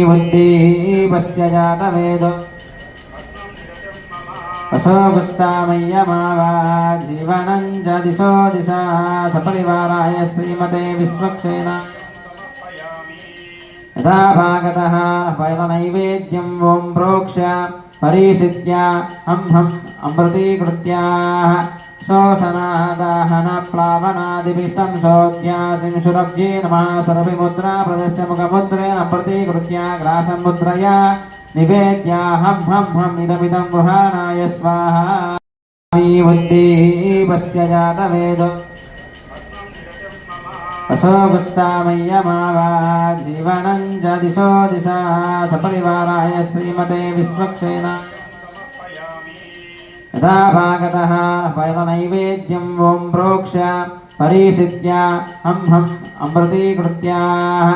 बुद्धि जातवेद असोगुस्तामय्यमावा जीवनं च दिशो दिशा सपरिवाराय श्रीमते विश्वक्षेण यदा भागतः पैलनैवेद्यं ओं प्रोक्ष्य परिषिद्य हं अमृतीकृत्याः शोषणादाहनप्लावनादिभिः संशोध्य सिंशुरब्जे नमः सर्वमुद्रा प्रदस्य मुखमुद्रेण प्रतीकृत्य ग्रासमुद्रया निवेद्य हं इदमिदं गृहाणाय स्वाहा बुद्धिः जातवेद असोगुस्तामय्यमावा जीवनं च दिशो दिशा सपरिवाराय श्रीमते विश्वक्षेण यदा भागतः पैलनैवेद्यं ओं प्रोक्ष्य परिषिद्य हं अमृतीकृत्याः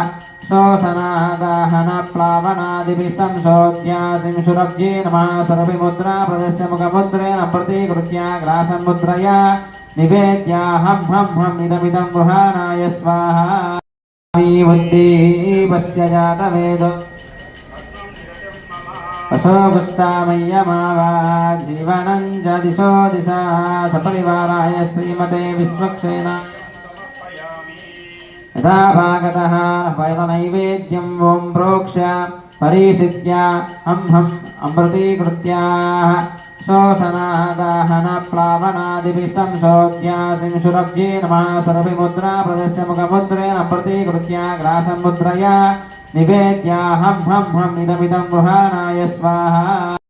शोषणादाहनप्लावनादिभिः संशोध्य सिंशुरब्जे नमः सर्वमुद्रा प्रदस्य मुखमुद्रेण प्रतीकृत्य ग्रासमुद्रया निवेद्य हं इदमिदं गृहाणाय स्वाहा बुद्धिः जातवेद असोगुस्तामय्यमावा जीवनं च दिशो दिशा सपरिवाराय श्रीमते विश्वक्षेण यदा भागतः पैलनैवेद्यं ओं प्रोक्ष्य परिषिद्य हं अमृतीकृत्याः शोषणादाहनप्लावनादिभिः संशोध्य सिंशुरब्जे नमः सर्वमुद्रा प्रदस्य मुखमुद्रेण प्रतीकृत्य ग्रासमुद्रया निवेद्य हं इदमिदं गृहाणाय स्वाहा